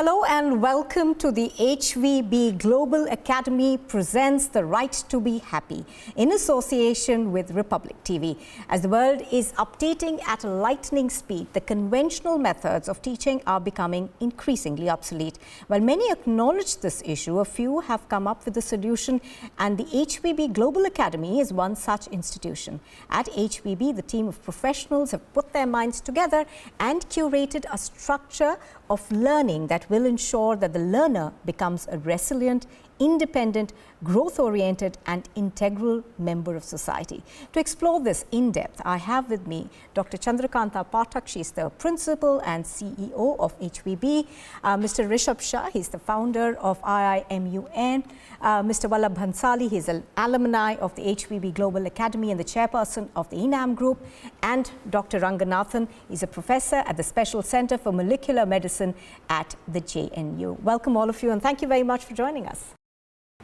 Hello and welcome to the HVB Global Academy presents The Right to Be Happy in association with Republic TV. As the world is updating at a lightning speed, the conventional methods of teaching are becoming increasingly obsolete. While many acknowledge this issue, a few have come up with a solution, and the HVB Global Academy is one such institution. At HVB, the team of professionals have put their minds together and curated a structure of learning that will ensure that the learner becomes a resilient, independent, growth-oriented and integral member of society. To explore this in depth, I have with me Dr. Chandrakanta Pathak. She's the principal and CEO of HVB. Mr. Rishabh Shah, he's the founder of IIMUN. Mr. Vallabh Bhansali, he's an alumni of the HVB Global Academy and the chairperson of the ENAM Group. And Dr. Ranganathan, he's a professor at the Special Center for Molecular Medicine at the JNU. Welcome all of you, and thank you very much for joining us.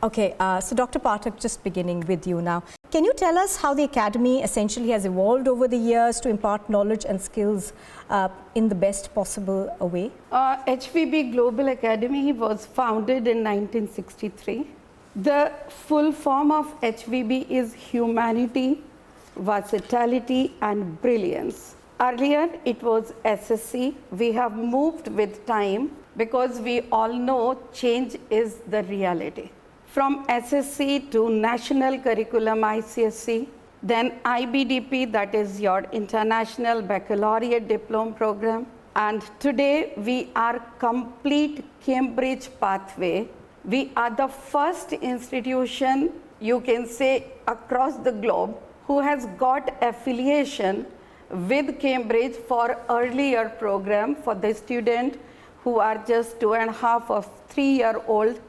Okay, so Dr. Pathak, just beginning with you now. Can you tell us how the Academy essentially has evolved over the years to impart knowledge and skills in the best possible way? HVB Global Academy was founded in 1963. The full form of HVB is humanity, versatility and brilliance. Earlier it was SSC. We have moved with time because we all know change is the reality. From SSC to National Curriculum ICSE, then IBDP, that is your International Baccalaureate Diploma Program. And today we are complete Cambridge pathway. We are the first institution, you can say, across the globe who has got affiliation with Cambridge for earlier program for the student who are just 2.5 or 3-year-old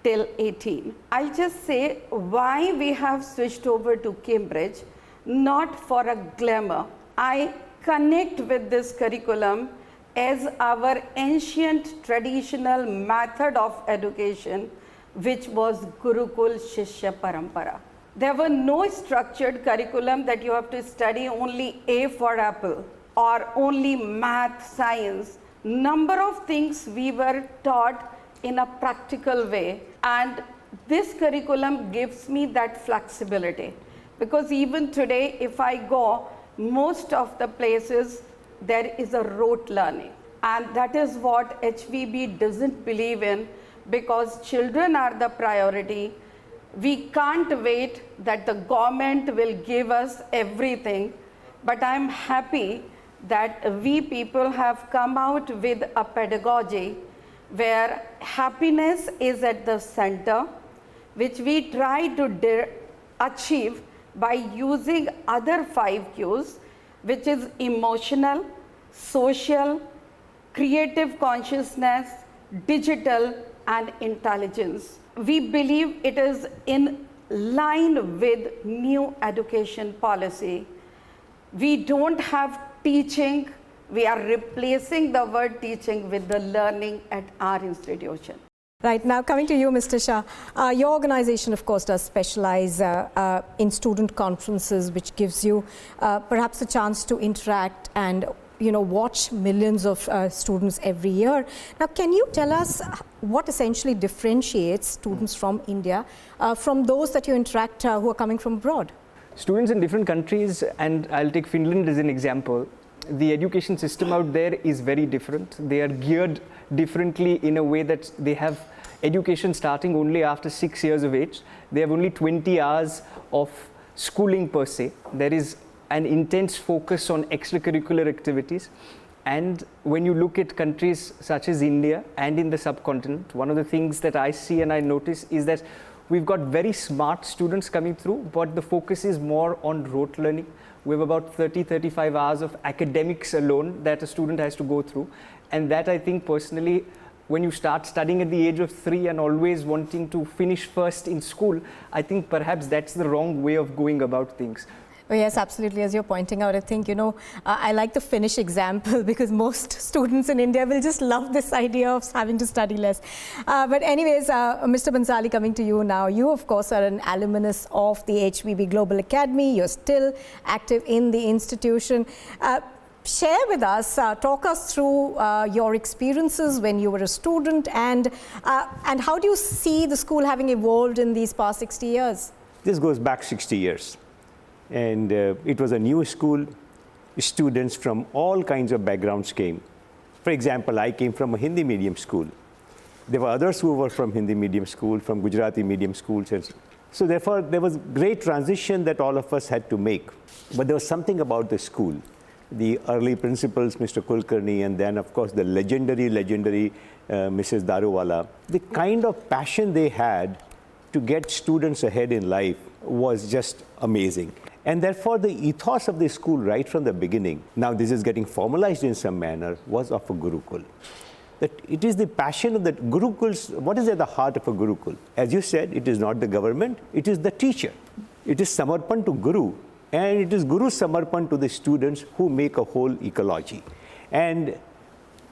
till 18. I'll just say why we have switched over to Cambridge, not for a glamour. I connect with this curriculum as our ancient traditional method of education, which was Gurukul Shishya Parampara. There were no structured curriculum that you have to study only A for apple or only math, science. Number of things we were taught in a practical way, and this curriculum gives me that flexibility, because even today if I go, most of the places there is a rote learning, and that is what HVB doesn't believe in, because children are the priority. We can't wait that the government will give us everything, but I'm happy that we people have come out with a pedagogy where happiness is at the center, which we try to achieve by using other 5 Qs, which is emotional, social, creative consciousness, digital and intelligence. We believe it is in line with new education policy. We don't have teaching. We are replacing the word teaching with the learning at our institution. Right, now coming to you, Mr. Shah. Your organization, of course, does specialize in student conferences, which gives you perhaps a chance to interact and watch millions of students every year. Now, can you tell us what essentially differentiates students from India from those that you interact who are coming from abroad? Students in different countries, and I'll take Finland as an example, the education system out there is very different. They are geared differently in a way that they have education starting only after 6 years of age. They have only 20 hours of schooling per se. There is an intense focus on extracurricular activities. And when you look at countries such as India and in the subcontinent, one of the things that I see and I notice is that we've got very smart students coming through, but the focus is more on rote learning. We have about 30-35 hours of academics alone that a student has to go through. And that, I think personally, when you start studying at the age of 3 and always wanting to finish first in school, I think perhaps that's the wrong way of going about things. Oh, yes, absolutely. As you're pointing out, I think, I like the Finnish example because most students in India will just love this idea of having to study less. But anyways, Mr. Bhansali, coming to you now. You, of course, are an alumnus of the HVB Global Academy. You're still active in the institution. share with us, talk us through your experiences when you were a student, and how do you see the school having evolved in these past 60 years? This goes back 60 years. And it was a new school. Students from all kinds of backgrounds came. For example, I came from a Hindi medium school. There were others who were from Hindi medium school, from Gujarati medium schools. And so therefore, there was great transition that all of us had to make. But there was something about the school. The early principals, Mr. Kulkarni, and then, of course, the legendary Mrs. Daruwala. The kind of passion they had to get students ahead in life was just amazing. And therefore, the ethos of the school right from the beginning, now this is getting formalized in some manner, was of a Gurukul. That it is the passion of the Gurukuls. What is at the heart of a Gurukul? As you said, it is not the government, it is the teacher. It is Samarpan to Guru, and it is Guru Samarpan to the students who make a whole ecology. And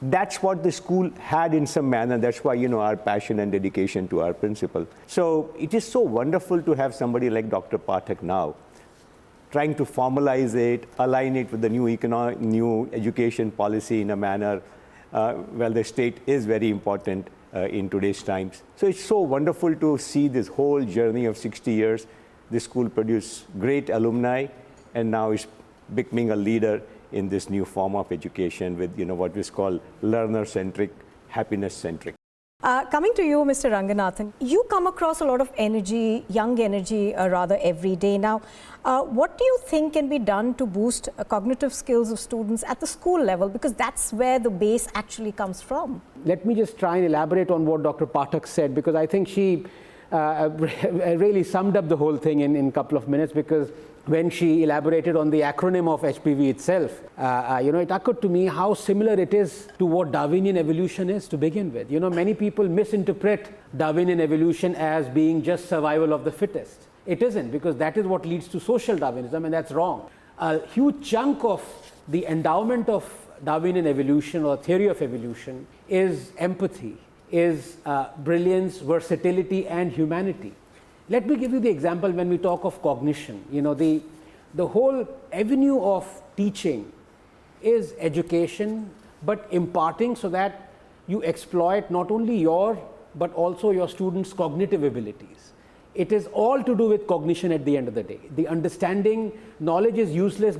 that's what the school had in some manner. That's why, our passion and dedication to our principal. So it is so wonderful to have somebody like Dr. Pathak now, trying to formalize it, align it with the new education policy in a manner. Well, the state is very important in today's times. So it's so wonderful to see this whole journey of 60 years. This school produced great alumni, and now is becoming a leader in this new form of education with, what is called learner-centric, happiness-centric. Coming to you, Mr. Ranganathan, you come across a lot of energy, young energy, rather every day. Now, what do you think can be done to boost cognitive skills of students at the school level? Because that's where the base actually comes from. Let me just try and elaborate on what Dr. Pathak said, because I think she really summed up the whole thing in a couple of minutes, because when she elaborated on the acronym of HPV itself, it occurred to me how similar it is to what Darwinian evolution is to begin with. Many people misinterpret Darwinian evolution as being just survival of the fittest. It isn't, because that is what leads to social Darwinism, and that's wrong. A huge chunk of the endowment of Darwinian evolution or theory of evolution is empathy, is brilliance, versatility, and humanity. Let me give you the example when we talk of cognition. The whole avenue of teaching is education, but imparting so that you exploit not only your, but also your students' cognitive abilities. It is all to do with cognition at the end of the day. The understanding knowledge is useless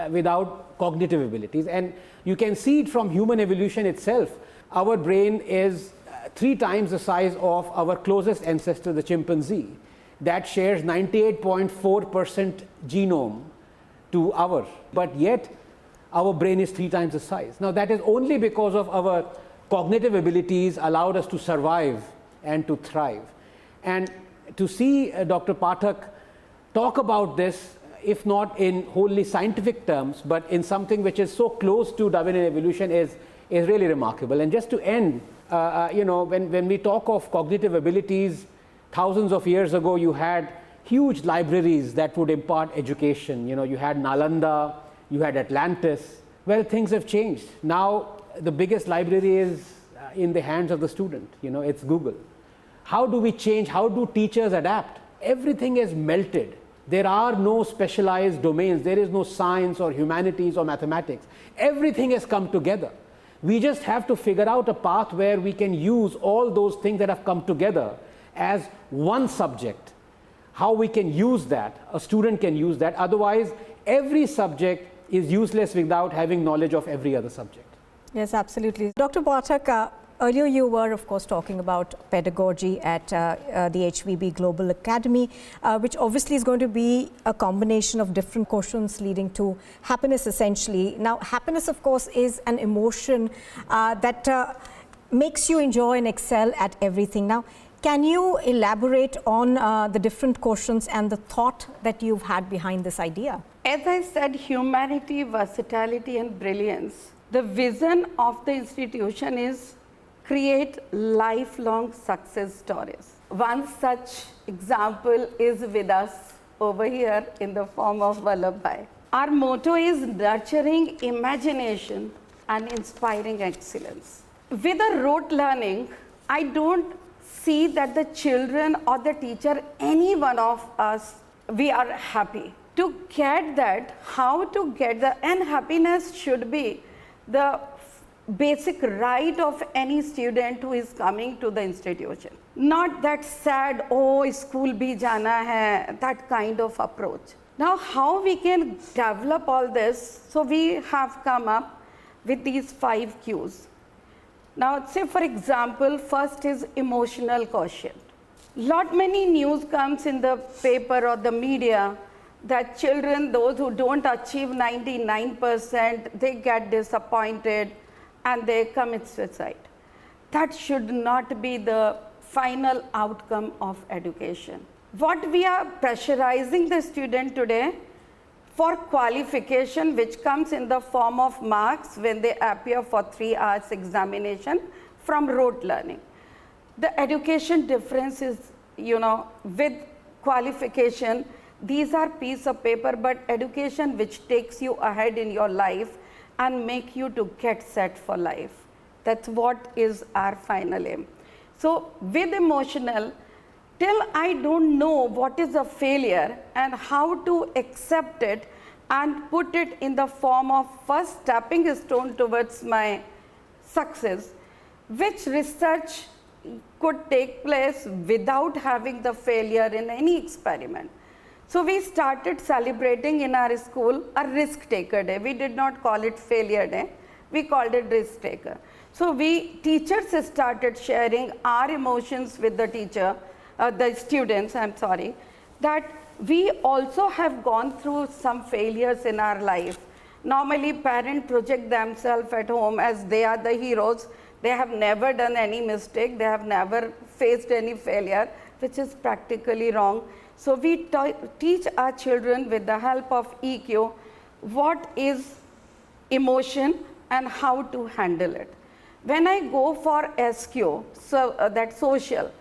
without cognitive abilities. And you can see it from human evolution itself. Our brain is 3 times the size of our closest ancestor, the chimpanzee, that shares 98.4% genome to ours, but yet our brain is 3 times the size. Now, that is only because of our cognitive abilities allowed us to survive and to thrive. And to see Dr. Pathak talk about this, if not in wholly scientific terms, but in something which is so close to Darwinian evolution is really remarkable. And just to end, when we talk of cognitive abilities, thousands of years ago, you had huge libraries that would impart education. You had Nalanda, you had Atlantis. Well, things have changed. Now, the biggest library is in the hands of the student. It's Google. How do we change? How do teachers adapt? Everything is melted. There are no specialized domains. There is no science or humanities or mathematics. Everything has come together. We just have to figure out a path where we can use all those things that have come together as one subject. How we can use that, a student can use that. Otherwise, every subject is useless without having knowledge of every other subject. Yes, absolutely. Dr. Pathak, earlier you were, of course, talking about pedagogy at the HVB Global Academy, which obviously is going to be a combination of different quotients leading to happiness, essentially. Now, happiness, of course, is an emotion that makes you enjoy and excel at everything. Now, can you elaborate on the different quotients and the thought that you've had behind this idea? As I said, humanity, versatility, and brilliance. The vision of the institution is create lifelong success stories. One such example is with us over here in the form of Vallabhbhai. Our motto is nurturing imagination and inspiring excellence. With a rote learning, I don't see that the children or the teacher, any one of us, we are happy. to get that, how to get the, and happiness should be the basic right of any student who is coming to the institution. Not that sad, oh, school bhi jana hai, that kind of approach. Now, how we can develop all this? So we have come up with these 5 Qs. Now, say for example, first is emotional quotient. Lot many news comes in the paper or the media that children, those who don't achieve 99%, they get disappointed and they commit suicide. That should not be the final outcome of education. What we are pressurizing the student today for qualification, which comes in the form of marks when they appear for 3 hours examination from rote learning. The education difference is, with qualification, these are piece of paper, but education which takes you ahead in your life and make you to get set for life. That's what is our final aim. So with emotional, till I don't know what is a failure and how to accept it and put it in the form of first stepping stone towards my success, which research could take place without having the failure in any experiment. So we started celebrating in our school a risk taker day. We did not call it failure day, we called it risk taker. So teachers started sharing our emotions with the students, that we also have gone through some failures in our life. Normally parents project themselves at home as they are the heroes. They have never done any mistake, they have never faced any failure, which is practically wrong. So we teach our children with the help of EQ what is emotion and how to handle it. When I go for SQ, so that social,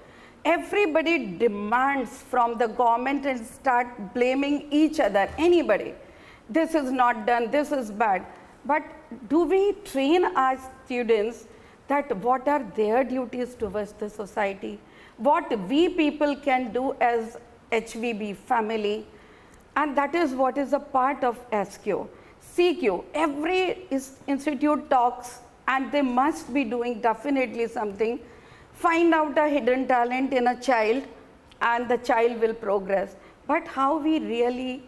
everybody demands from the government and start blaming each other, anybody. This is not done, this is bad. But do we train our students that what are their duties towards the society? What we people can do as HVB family, and that is what is a part of SQ. CQ, every institute talks and they must be doing definitely something. Find out a hidden talent in a child and the child will progress. But how we really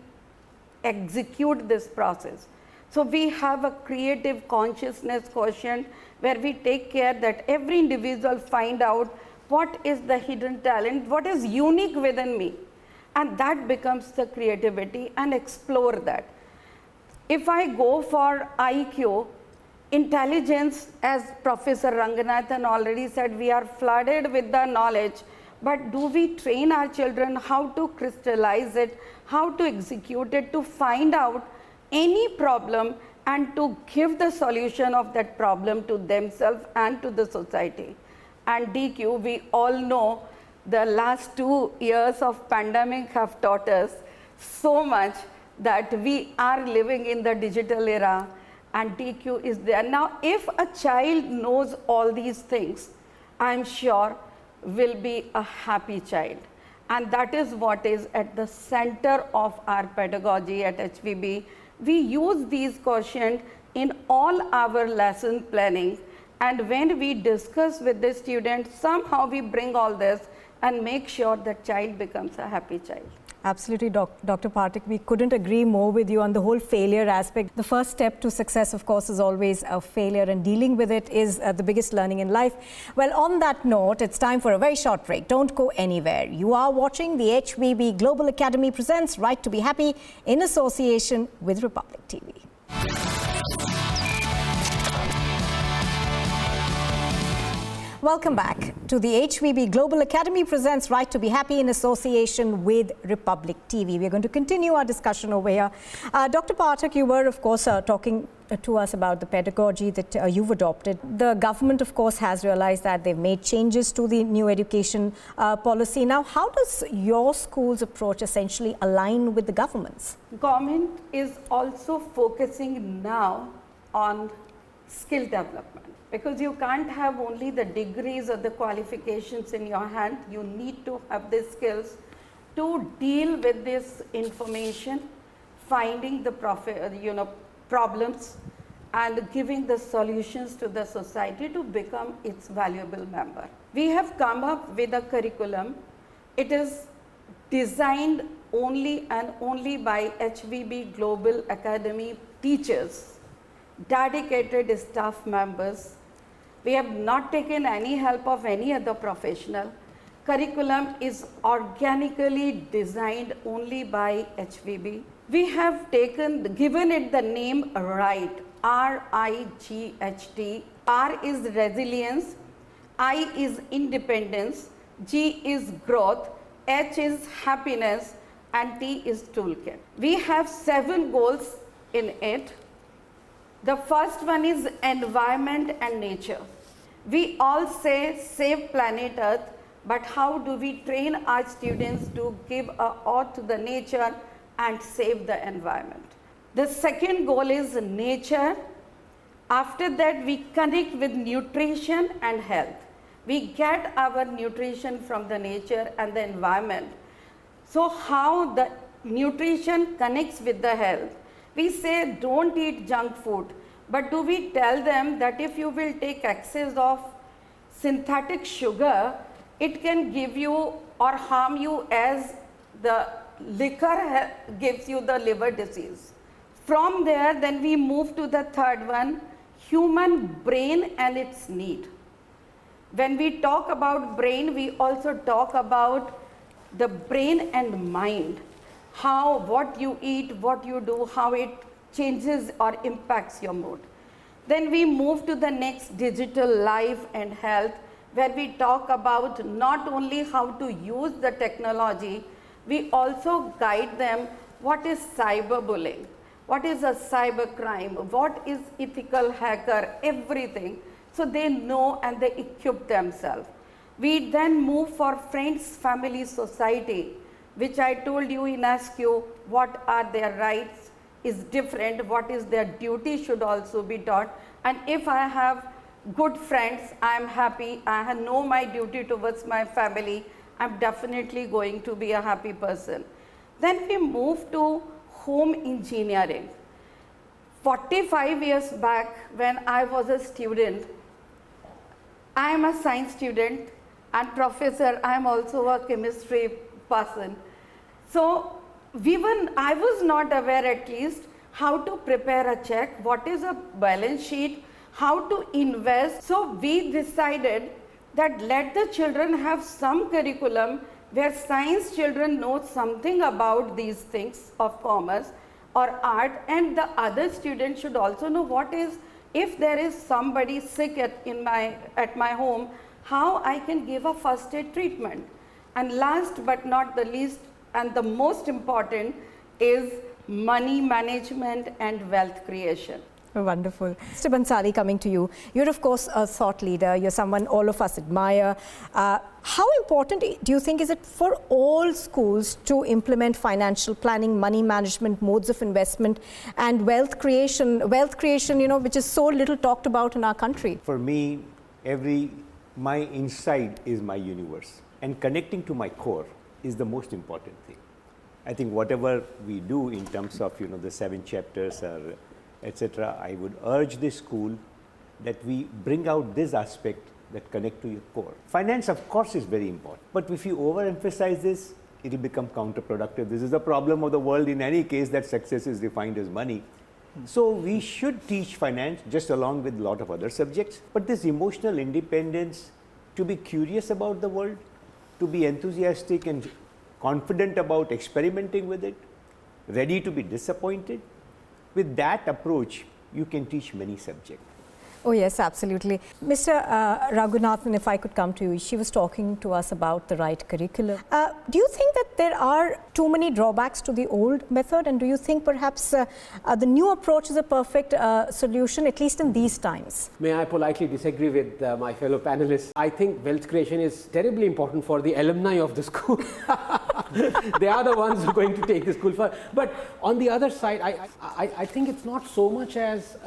execute this process? So we have a creative consciousness quotient where we take care that every individual find out what is the hidden talent, what is unique within me. And that becomes the creativity and explore that. If I go for IQ, intelligence, as Professor Ranganathan already said, we are flooded with the knowledge, but do we train our children how to crystallize it, how to execute it, to find out any problem and to give the solution of that problem to themselves and to the society. And DQ, we all know the last 2 years of pandemic have taught us so much that we are living in the digital era and DQ is there. Now, if a child knows all these things, I'm sure will be a happy child. And that is what is at the center of our pedagogy at HVB. We use these quotient in all our lesson planning. And when we discuss with the students, somehow we bring all this and make sure that child becomes a happy child. Absolutely, Dr. Pathak, we couldn't agree more with you on the whole failure aspect. The first step to success, of course, is always a failure, and dealing with it is the biggest learning in life. Well, on that note, it's time for a very short break. Don't go anywhere. You are watching the HVB Global Academy presents Right to be Happy in association with Republic TV. Welcome back to the HVB Global Academy presents Right to be Happy in association with Republic TV. We're going to continue our discussion over here. Dr. Pathak, you were, of course, talking to us about the pedagogy that you've adopted. The government, of course, has realized that they've made changes to the new education policy. Now, how does your school's approach essentially align with the government's? Government is also focusing now on skill development. Because you can't have only the degrees or the qualifications in your hand. You need to have the skills to deal with this information, finding the problems and giving the solutions to the society to become its valuable member. We have come up with a curriculum. It is designed only and only by HVB Global Academy teachers, dedicated staff members. We have not taken any help of any other professional. Curriculum is organically designed only by HVB. We have given it the name RIGHT, R-I-G-H-T. R is resilience, I is independence, G is growth, H is happiness, and T is toolkit. We have 7 goals in it. The first one is environment and nature. We all say save planet Earth, but how do we train our students to give a ode to the nature and save the environment? The second goal is nature. After that, we connect with nutrition and health. We get our nutrition from the nature and the environment. So how the nutrition connects with the health? We say don't eat junk food, but do we tell them that if you will take excess of synthetic sugar, it can give you or harm you as the liquor gives you the liver disease? From there, then we move to the third one, human brain and its need. When we talk about brain, we also talk about the brain and mind, how what you eat, what you do, how it changes or impacts your mood. Then we move to the next, digital life and health, where we talk about not only how to use the technology, we also guide them what is cyberbullying, what is a cybercrime, what is ethical hacker, everything. So they know and they equip themselves. We then move for friends, family, society, which I told you in SQ, what are their rights is different, what is their duty should also be taught. And if I have good friends, I am happy, I know my duty towards my family, I'm definitely going to be a happy person. Then we move to home engineering. 45 years back when I was a student, I am a science student and professor, I am also a chemistry person. So I was not aware at least how to prepare a check, what is a balance sheet, how to invest. So we decided that let the children have some curriculum where science children know something about these things of commerce or art, and the other students should also know what is, if there is somebody sick at my home, how I can give a first aid treatment. And last but not the least, and the most important, is money management and wealth creation. Wonderful. Mr. Bansali, coming to you. You're of course a thought leader. You're someone all of us admire. How important do you think is it for all schools to implement financial planning, money management, modes of investment, and wealth creation, which is so little talked about in our country? For me, my inside is my universe, and connecting to my core is the most important thing. I think whatever we do in terms of the 7 chapters or etc., I would urge the school that we bring out this aspect that connect to your core. Finance, of course, is very important, but if you overemphasize this, it will become counterproductive. This is the problem of the world in any case, that success is defined as money. So we should teach finance just along with a lot of other subjects, but this emotional independence, to be curious about the world, to be enthusiastic and confident about experimenting with it, ready to be disappointed. With that approach, you can teach many subjects. Oh yes, absolutely. Mr. Raghunathan, if I could come to you, she was talking to us about the right curriculum. Do you think that there are too many drawbacks to the old method, and do you think perhaps the new approach is a perfect solution, at least in these times? May I politely disagree with my fellow panelists? I think wealth creation is terribly important for the alumni of the school. They are the ones who are going to take the school further. But on the other side, I think it's not so much as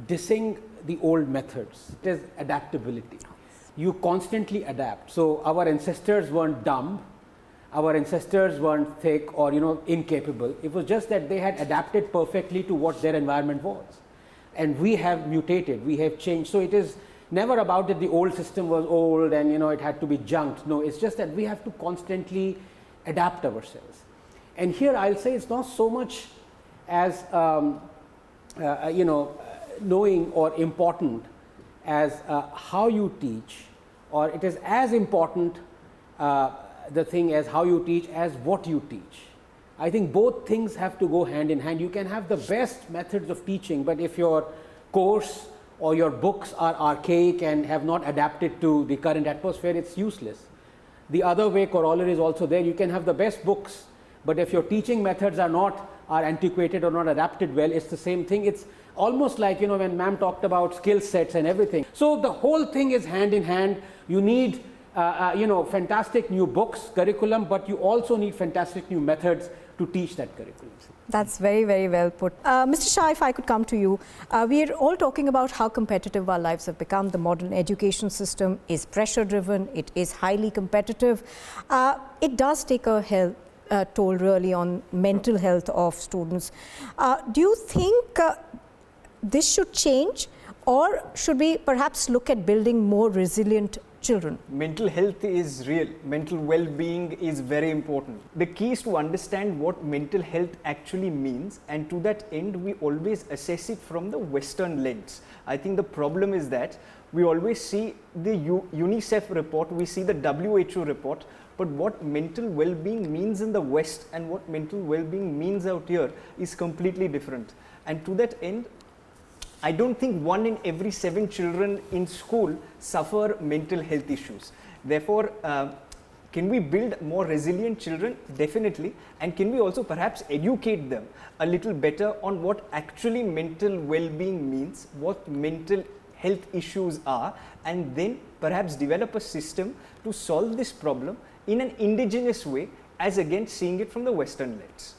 dissing the old methods. It is adaptability. You constantly adapt. So our ancestors weren't dumb. our ancestors weren't thick or incapable. It was just that they had adapted perfectly to what their environment was. And we have mutated, we have changed. So it is never about that the old system was old and it had to be junked. No, it's just that we have to constantly adapt ourselves. And here I'll say it's not so much as knowing or important as how you teach, or it is as important the thing as how you teach as what you teach. I think both things have to go hand in hand. You can have the best methods of teaching, but if your course or your books are archaic and have not adapted to the current atmosphere, it's useless. The other way, corollary is also there. You can have the best books, but if your teaching methods are antiquated or not adapted well, it's the same thing. It's almost like when ma'am talked about skill sets and everything. So the whole thing is hand in hand. You need fantastic new books, curriculum, but you also need fantastic new methods to teach that curriculum. That's very, very well put. Mr. Shah, if I could come to you, we are all talking about how competitive our lives have become. The modern education system is pressure-driven. It is highly competitive. It does take a toll really on mental health of students. Do you think this should change, or should we perhaps look at building more resilient children? Mental health is real. Mental well-being is very important. The key is to understand what mental health actually means, and to that end we always assess it from the Western lens. I think the problem is that we always see the UNICEF report, we see the WHO report, but what mental well-being means in the West and what mental well-being means out here is completely different. And to that end, I don't think 1 in every 7 children in school suffer mental health issues. Therefore, can we build more resilient children? Definitely. And can we also perhaps educate them a little better on what actually mental well-being means, what mental health issues are, and then perhaps develop a system to solve this problem in an indigenous way, as against seeing it from the Western lens.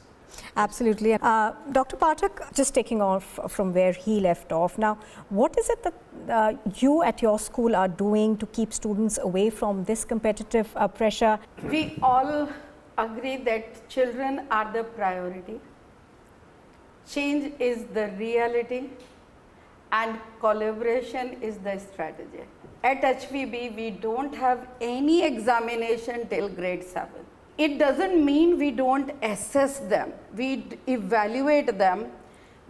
Absolutely. Dr. Pathak, just taking off from where he left off, now what is it that you at your school are doing to keep students away from this competitive pressure? We all agree that children are the priority. Change is the reality and collaboration is the strategy. At HVB, we don't have any examination till grade 7. It doesn't mean we don't assess them. We evaluate them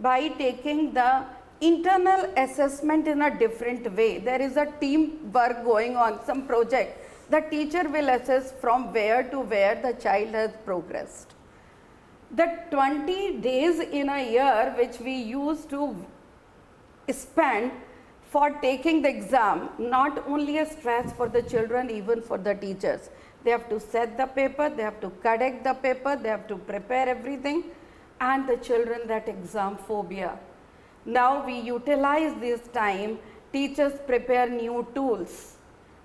by taking the internal assessment in a different way. There is a team work going on, some project. The teacher will assess from where to where the child has progressed. The 20 days in a year which we used to spend for taking the exam, not only a stress for the children, even for the teachers. They have to set the paper, they have to correct the paper, they have to prepare everything, and the children that exam phobia. Now we utilize this time, teachers prepare new tools,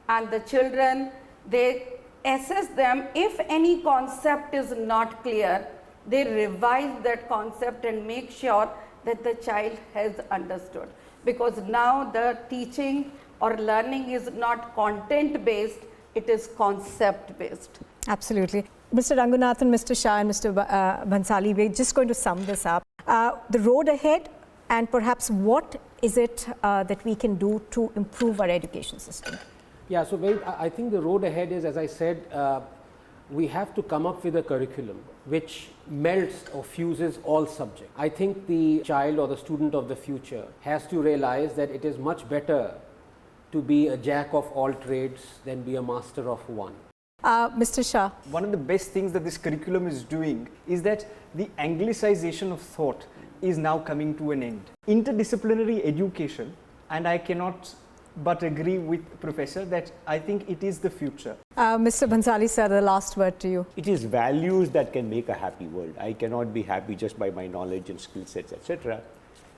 and the children, they assess them. If any concept is not clear, they revise that concept and make sure that the child has understood. Because now the teaching or learning is not content based, it is concept based. Absolutely. Mr. Ranganathan, Mr. Shah and Mr. Bhansali, we're just going to sum this up. The road ahead, and perhaps what is it that we can do to improve our education system? Yeah, so I think the road ahead is, as I said, we have to come up with a curriculum which melts or fuses all subjects. I think the child or the student of the future has to realize that it is much better to be a jack of all trades than be a master of one. Mr. Shah. One of the best things that this curriculum is doing is that the anglicization of thought is now coming to an end. Interdisciplinary education, and I cannot but agree with Professor that I think it is the future. Mr. Bhansali sir, the last word to you. It is values that can make a happy world. I cannot be happy just by my knowledge and skill sets, etc.,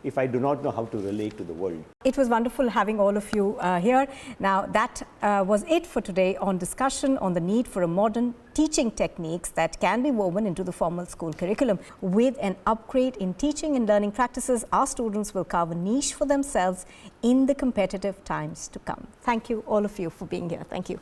if I do not know how to relate to the world. It was wonderful having all of you here. Now that was it for today on discussion on the need for a modern teaching techniques that can be woven into the formal school curriculum. With an upgrade in teaching and learning practices, our students will carve a niche for themselves in the competitive times to come. Thank you all of you for being here. Thank you.